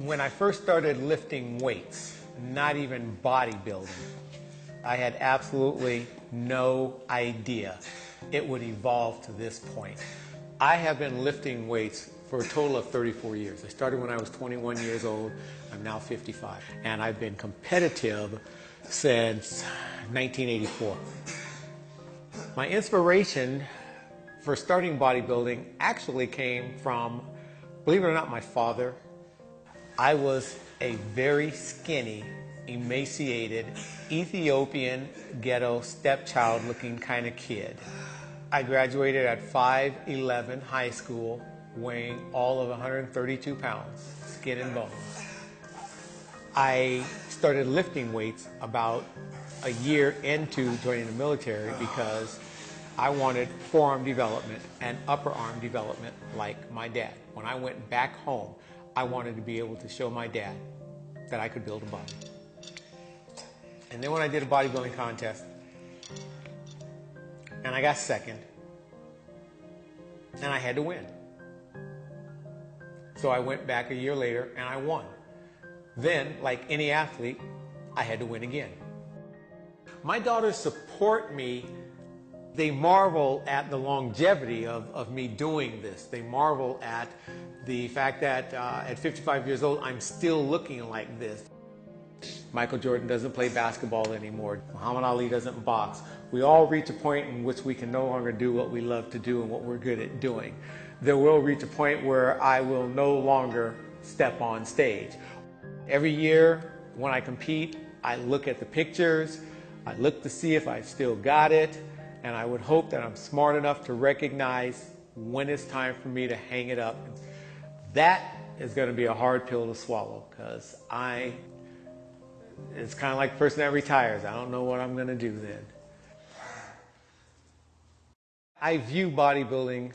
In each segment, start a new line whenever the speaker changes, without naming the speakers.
When I first started lifting weights, not even bodybuilding, I had absolutely no idea it would evolve to this point. I have been lifting weights for a total of 34 years. I started when I was 21 years old. I'm now 55. And I've been competitive since 1984. My inspiration for starting bodybuilding actually came from, believe it or not, my father. I was a very skinny, emaciated, Ethiopian ghetto stepchild looking kind of kid. I graduated at 5'11" high school, weighing all of 132 pounds, skin and bones. I started lifting weights about a year into joining the military because I wanted forearm development and upper arm development like my dad. When I went back home, I wanted to be able to show my dad that I could build a body. And then when I did a bodybuilding contest, and I got second, and I had to win. So I went back a year later and I won. Then, like any athlete, I had to win again. My daughters support me. They marvel at the longevity of me doing this. They marvel at the fact that at 55 years old, I'm still looking like this. Michael Jordan doesn't play basketball anymore. Muhammad Ali doesn't box. We all reach a point in which we can no longer do what we love to do and what we're good at doing. There will reach a point where I will no longer step on stage. Every year when I compete, I look at the pictures, I look to see if I've still got it, and I would hope that I'm smart enough to recognize when it's time for me to hang it up. That is going to be a hard pill to swallow because it's kind of like the person that retires. I don't know what I'm going to do then. I view bodybuilding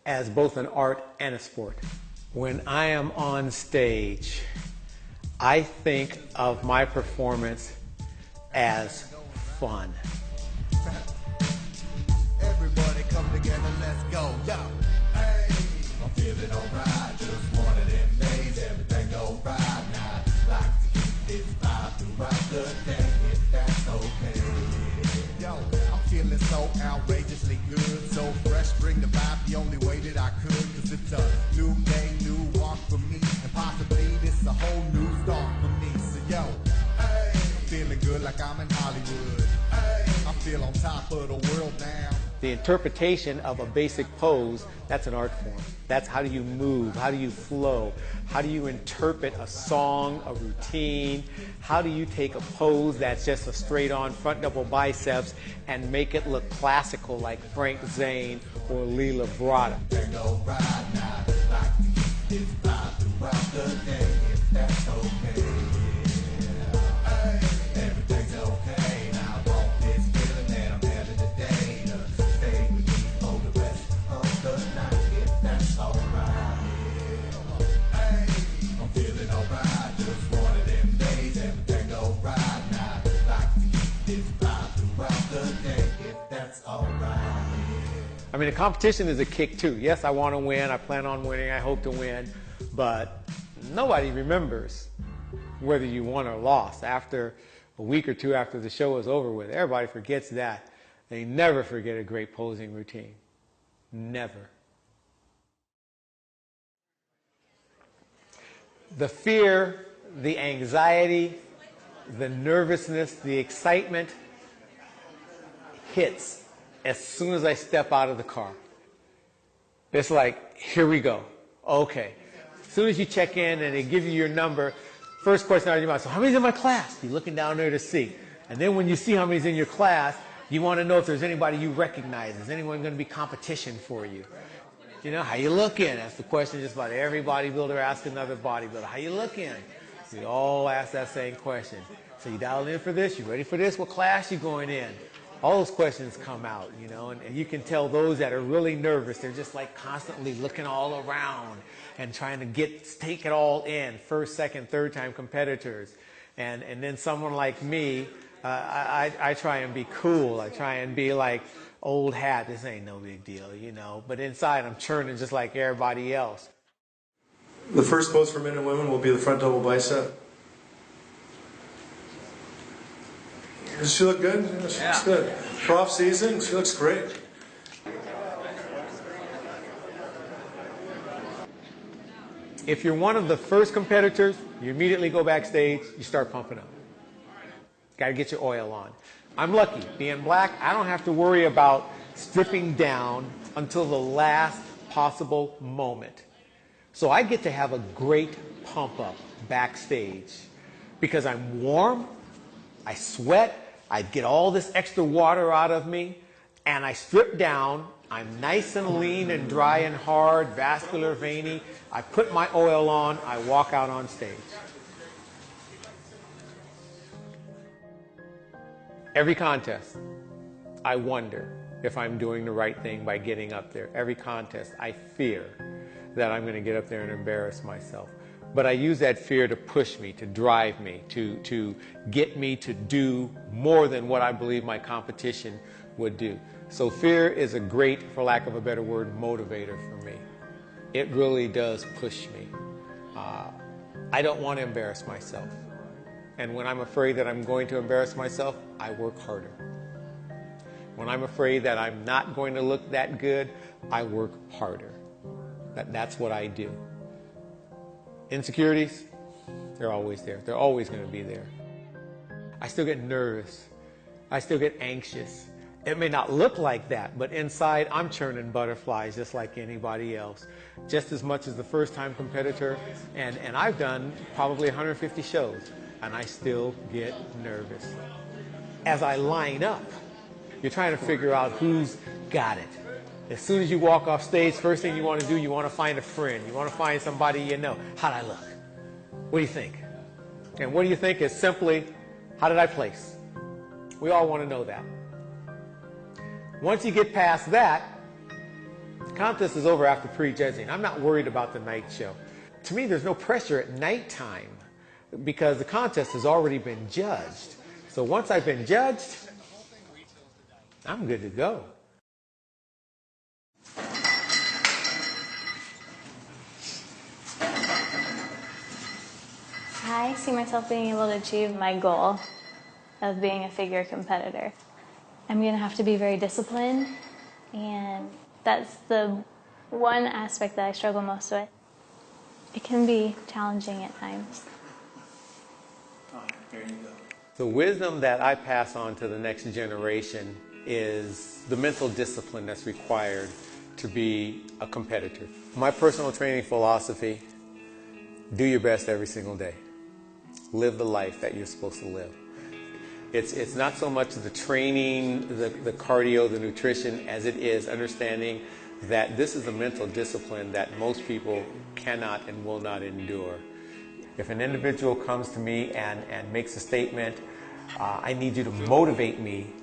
as both an art and a sport. When I am on stage, I think of my performance as fun.
Everybody come together, let's go. Yo, hey, I'm feeling alright. Just one of them days, everything go right now. Like to keep this vibe throughout the day, if that's okay. Yo, I'm feeling so outrageously good, so fresh, bring the vibe the only way that I could. Cause it's a new day, new walk for me, and possibly this a whole new start for me. So yo, hey, I'm feeling good like I'm in Hollywood. Hey, I feel on top of the world now.
The interpretation of a basic pose, that's an art form. That's how do you move, how do you flow, how do you interpret a song, a routine, how do you take a pose that's just a straight on front double biceps and make it look classical like Frank Zane or Leela Brada. I mean, the competition is a kick too. Yes, I want to win. I plan on winning. I hope to win. But nobody remembers whether you won or lost. After a week or two after the show is over with, everybody forgets that. They never forget a great posing routine. Never. The fear, the anxiety, the nervousness, the excitement hits as soon as I step out of the car. It's like, here we go. Okay. As soon as you check in and they give you your number, first question out of your mouth, so how many's in my class? You're looking down there to see. And then when you see how many's in your class, you want to know if there's anybody you recognize. Is anyone going to be competition for you? You know, how you looking? That's the question just about every bodybuilder asks another bodybuilder. How you looking? We all ask that same question. So you dialed in for this? You ready for this? What class you going in? All those questions come out, you know, and you can tell those that are really nervous, they're just like constantly looking all around and trying to take it all in, first, second, third time competitors. And then someone like me, I try and be cool. I try and be like, old hat, this ain't no big deal, you know. But inside I'm churning just like everybody else.
The first pose for men and women will be the front double bicep. Does she look good? Yeah, she looks good. For off season, she looks great.
If you're one of the first competitors, you immediately go backstage, you start pumping up. Got to get your oil on. I'm lucky. Being black, I don't have to worry about stripping down until the last possible moment. So I get to have a great pump up backstage because I'm warm, I sweat, I get all this extra water out of me, and I strip down. I'm nice and lean and dry and hard, vascular, veiny. I put my oil on, I walk out on stage. Every contest, I wonder if I'm doing the right thing by getting up there. Every contest, I fear that I'm going to get up there and embarrass myself. But I use that fear to push me, to drive me, to get me to do more than what I believe my competition would do. So fear is a great, for lack of a better word, motivator for me. It really does push me. I don't want to embarrass myself. And when I'm afraid that I'm going to embarrass myself, I work harder. When I'm afraid that I'm not going to look that good, I work harder. That's what I do. Insecurities, they're always there. They're always going to be there. I still get nervous. I still get anxious. It may not look like that, but inside I'm churning butterflies just like anybody else. Just as much as the first-time competitor, and I've done probably 150 shows, and I still get nervous. As I line up, you're trying to figure out who's got it. As soon as you walk off stage, first thing you want to do, you want to find a friend. You want to find somebody you know. How'd I look? What do you think? And what do you think is simply, how did I place? We all want to know that. Once you get past that, the contest is over after prejudging. I'm not worried about the night show. To me, there's no pressure at nighttime because the contest has already been judged. So once I've been judged, I'm good to go.
I see myself being able to achieve my goal of being a figure competitor. I'm going to have to be very disciplined, and that's the one aspect that I struggle most with. It can be challenging at times.
There you go.
The wisdom that I pass on to the next generation is the mental discipline that's required to be a competitor. My personal training philosophy, do your best every single day. Live the life that you're supposed to live. It's not so much the training, the cardio, the nutrition, as it is understanding that this is a mental discipline that most people cannot and will not endure. If an individual comes to me and makes a statement, I need you to motivate me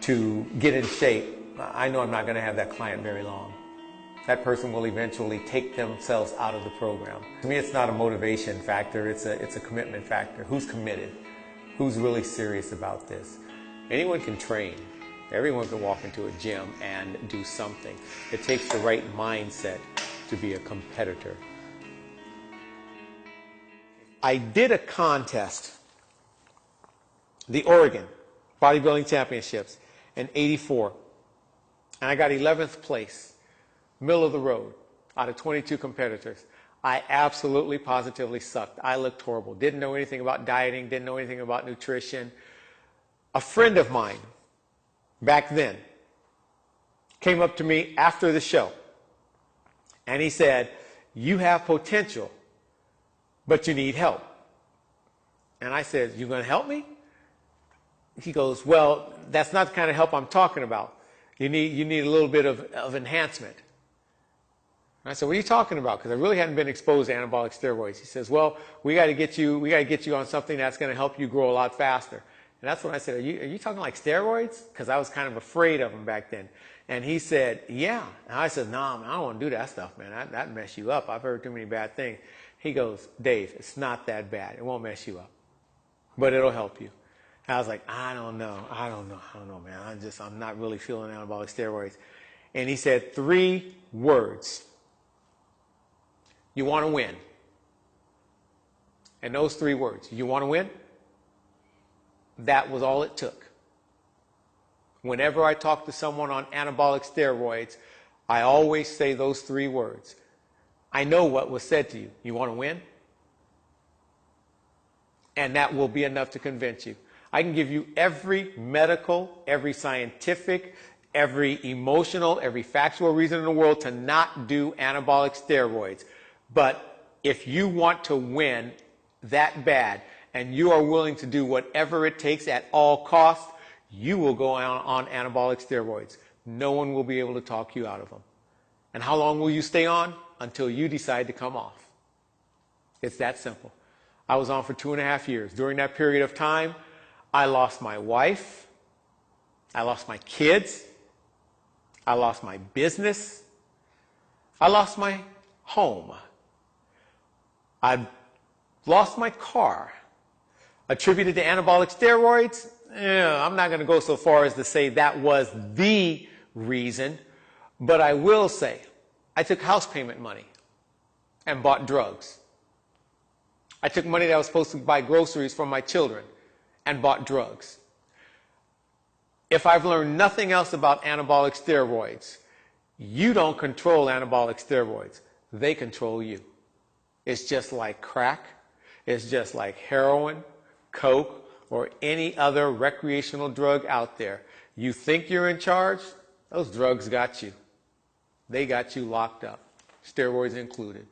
to get in shape, I know I'm not going to have that client very long. That person will eventually take themselves out of the program. To me, it's not a motivation factor, it's a commitment factor. Who's committed? Who's really serious about this? Anyone can train. Everyone can walk into a gym and do something. It takes the right mindset to be a competitor. I did a contest, the Oregon Bodybuilding Championships in '84, and I got 11th place, middle of the road, out of 22 competitors. I absolutely, positively sucked. I looked horrible. Didn't know anything about dieting, didn't know anything about nutrition. A friend of mine, back then, came up to me after the show, and he said, "You have potential, but you need help." And I said, "You going to help me?" He goes, "Well, that's not the kind of help I'm talking about. You need a little bit of enhancement." And I said, "What are you talking about?" Because I really hadn't been exposed to anabolic steroids. He says, "Well, we got to get you on something that's going to help you grow a lot faster." And that's when I said, are you talking like steroids? Because I was kind of afraid of them back then. And he said, "Yeah." And I said, "No, man, I don't want to do that stuff, man. That'd mess you up. I've heard too many bad things." He goes, "Dave, it's not that bad. It won't mess you up, but it'll help you." And I was like, I don't know, man. I'm not really feeling anabolic steroids. And he said 3 words. "You want to win. And those 3 words, you want to win? That was all it took. Whenever I talk to someone on anabolic steroids, I always say those 3 words. I know what was said to you. You want to win? And that will be enough to convince you. I can give you every medical, every scientific, every emotional, every factual reason in the world to not do anabolic steroids. But if you want to win that bad and you are willing to do whatever it takes at all costs, you will go on anabolic steroids. No one will be able to talk you out of them. And how long will you stay on? Until you decide to come off. It's that simple. I was on for 2.5 years. During that period of time, I lost my wife. I lost my kids. I lost my business. I lost my home. I lost my car. Attributed to anabolic steroids? I'm not going to go so far as to say that was the reason, but I will say I took house payment money and bought drugs. I took money that I was supposed to buy groceries for my children and bought drugs. If I've learned nothing else about anabolic steroids, you don't control anabolic steroids. They control you. It's just like crack. It's just like heroin, coke, or any other recreational drug out there. You think you're in charge? Those drugs got you. They got you locked up, steroids included.